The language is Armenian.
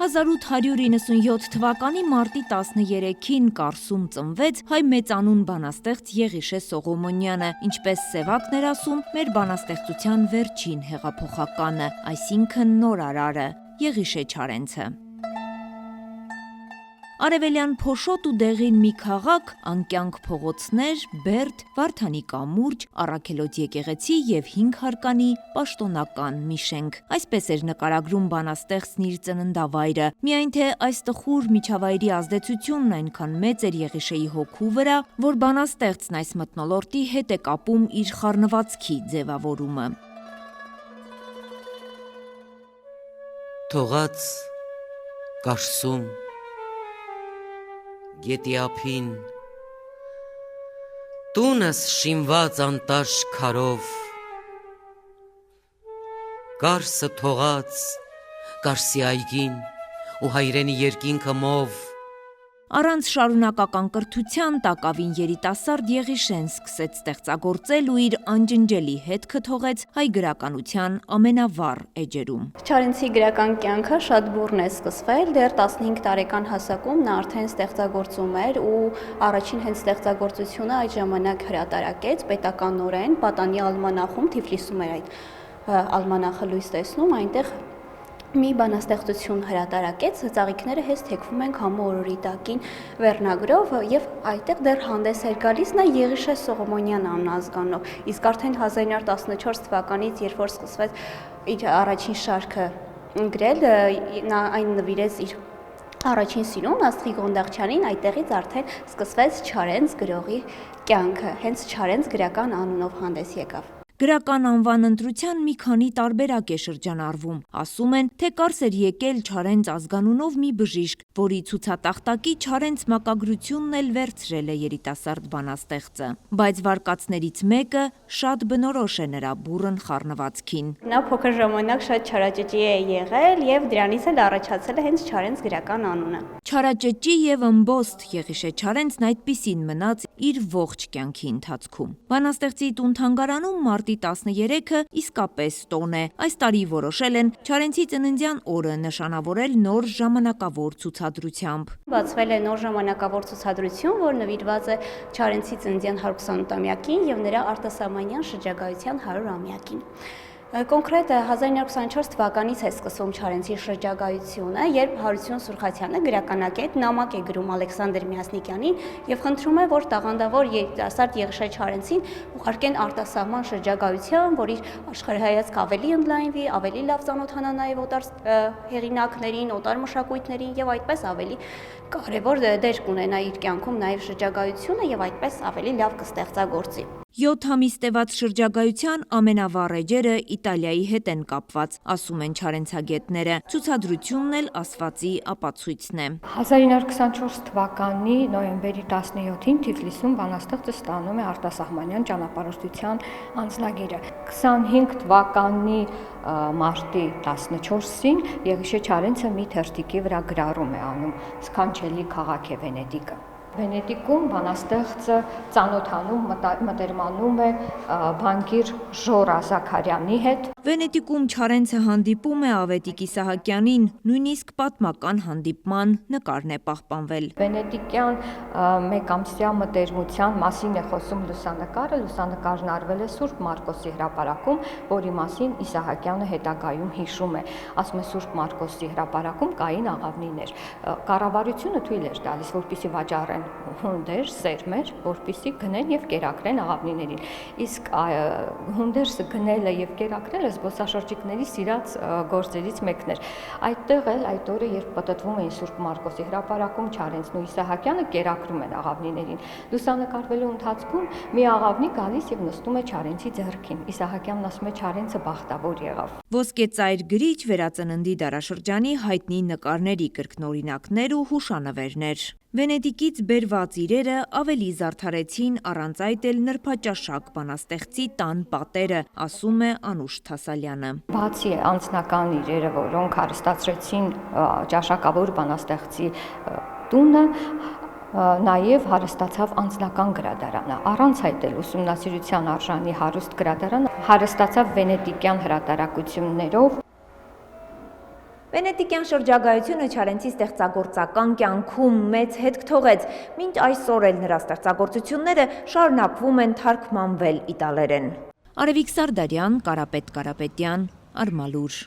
1897 թվականի մարտի 13-ին Կարսում ծնվեց հայ մեծանուն բանաստեղծ Եղիշե Սողոմոնյանը, ինչպես Սևակն էր ասում, մեր բանաստեղծության վերջին հեղափոխականը, այսինքն նորարարը, Եղիշե Չարենցը։ Արևելյան Փոշոտ ու Դեղին մի քաղաք, անկյանք փողոցներ, Բերդ, Վարդանի կամուրջ, Առաքելոց եկեղեցի և 5 հարկանի պաշտոնական մի շենք։ Այսպես էր նկարագրում բանաստեղծն իր ծննդավայրը, միայն թե այս տխուր միջավայրի ազդեցությունն այնքան մեծ էր Եղիշեի հոգու վրա, որ բանաստեղծն այս մթնոլորտի հետ է կապում իր խառնվածքի ձևավորումը։ Թողած Կարսում գետի ափին, տունս շինված անտաշ քարով, Կարսը թողած Կարսի այգին ու հայրենի երկինքը մով։ Առանց շարունակական կրթության տակավին երիտասարդ Եղիշեն սկսեց ստեղծագործել ու իր անջնջելի հետքը թողեց հայ գրականության ամենավառ էջերում։ Չարենցի գրական կյանքը շատ բուռն է սկսվել, դեռ 15 տարեկան հասակում նա արդեն ստեղծագործում էր ու առաջին հենց ստեղծագործությունը այդ ժամանակ հրատարակեց պետականորեն Պատանի ալմանախում, Թիֆլիսում էր այդ ալմանախը լույս տեսնում, այնտեղ մի բանաստեղծություն հրատարակեց, ծաղիկները հենց թեքվում են քամու օրորի տակին վերնագրով եւ այդտեղ դեռ հանդես էր գալիս նա Եղիշե Սողոմոնյան անազգանով, իսկ արդեն 1914 թվականից, երբ որ սկսվեց իր առաջին շարքը գրել, նա այն նվիրեց իր առաջին սիրուն Աստղիկ Գոնդաղչյանին, այդտեղից արդեն սկսվեց Չարենց գրողի կյանքը, հենց Չարենց գրական անունով հանդես եկավ։ Գրական անվան ընտրության մի քանի տարբերակ է շրջանառվում, ասում են, թե կարս էր եկել Չարենց ազգանունով մի բժիշկ, որի ցուցատախտակի Չարենց մակագրությունն էլ վերցրել է երիտասարդ բանաստեղծը, բայց վարկածներից մեկը շատ բնորոշ է նրա բուռն խառնվածքին։ Նա փոքր ժամանակ շատ չարաճճի է եղել եւ դրանից էլ առաջացել է հենց Չարենց գրական անունը։ Չարաճճի եւ ըմբոստ Եղիշե Չարենցն այդպիսին մնաց իր ողջ կյանքի ընթացքում։ Բանաստեղծի տուն-թանգարանում մարտի 13-ը իսկապես տոն է։ Այս տարի որոշել են Չարենցի ծննդյան օրը նշանավորել նոր ժամանակավոր ցուցադրությամբ։ Բացվել է նոր ժամանակավոր ցուցադրություն, որ նվիրված է Չարենցի ծննդյան 120-ամյակին եւ նրա արտասահմանյան շրջագայության 100-ամյակին։ Կոնկրետ 1924 թվականից է սկսվում Չարենցի շրջագայությունը, երբ Հարություն Սուրխաթյանը գրականակետ նամակ է գրում Ալեքսանդր Միասնիկյանին եւ խնդրում է, որ տաղանդավոր երիտասարդ Եղիշե Չարենցին ուղարկեն արտասահման շրջագայության, որ իր աշխարհայացք ավելի ընդլայնվի, ավելի լավ ծանոթանա նաեւ օտար հեղինակներին, օտար մշակույթներին եւ այդպես ավելի կարևոր դեր կունենա իր կյանքում նաեւ շրջագայությունը եւ այդպես ավելի լավ կստեղծագործի։ 7 ամիս տևած շրջագայության ամենավառ էջերը Իտալիայի հետ են կապված, ասում են չարենցագետները, ցուցադրությունն էլ ասվածի ապացույցն է։ 1924 թվականի նոյեմբերի 17-ին Թիֆլիսում բանաստեղծը ստանում է արտասահմանյան ճանապարհորդության անձնագիրը։ 25 թվականի մարտի 14-ին Եղիշե Չարենցը մի թերթիկի վրա գրառում է անում «Սքանչելի քաղաք է Վենետիկը»։ Վենետիկում բանաստեղծը ծանոթանում, մտերմանում է բանկիր Ժորա Զաքարյանի հետ։ Վենետիկում Չարենցը հանդիպում է Ավետիք Իսահակյանին, նույնիսկ պատմական հանդիպման նկարն է պահպանվել։ Վենետիկյան մեկամսյա մտերմության մասին է խոսում լուսանկարը, լուսանկարն արվել է Սուրբ Մարկոսի հրապարակում, որի մասին Իսահակյանը հետագայում հիշում է, ասում է Սուրբ Մարկոսի հրապարակում կային աղավնիներ։ Կառավարությունը թույլ էր տալիս, որպեսզի վաճառեն հունդեր, սերմեր, որպեսզի գնեն եւ կերակրեն աղավնիներին։ Իսկ հունդերսը գնելը եւ կերակրելը զբոսաշրջիկների սիրած գործերից մեկն էր։ Այդտեղ էլ այդ օրը, երբ պատտվում էին Սուրբ Մարկոսի հրապարակում, Չարենցն ու Իսահակյանը կերակրում են աղավնիներին։ Լուսանկարվելու ընթացքում մի աղավնի գալիս եւ նստում է Չարենցի ձեռքին։ Իսահակյանն ասում է Չարենցը բախտավոր եղավ։ Ոսկեծայր գրիչ վերածննդի դարաշրջանի հայտնի նկարների կրկնօրինակներ ու հուշանվերներ։ Վենետիկից բերված իրերը ավելի զարդարեցին առանց այդ էլ նրբաճաշակ բանաստեղծի տան պատերը, ասում է Անուշ Թասալյանը։ Բացի անձնական իրերը, որոնք հարստացրեցին ճաշակավոր բանաստեղծի տունը, նաև հարստացավ անձնական գրադարանը։ Առանց այդ էլ ուսումնասիրության արժանի հարուստ գրադարանը հարստացավ վենետիկյան հրատարակություններով։ Վենետիկյան շրջագայությունը Չարենցի ստեղծագործական կյանքում մեծ հետք թողեց, մինչ այսօր էլ նրա ստեղծագործությունները շարունակվում են թարգմանվել իտալերեն։ Արևիկ Սարդարյան, Կարապետ Կարապետյան, Արմալուր։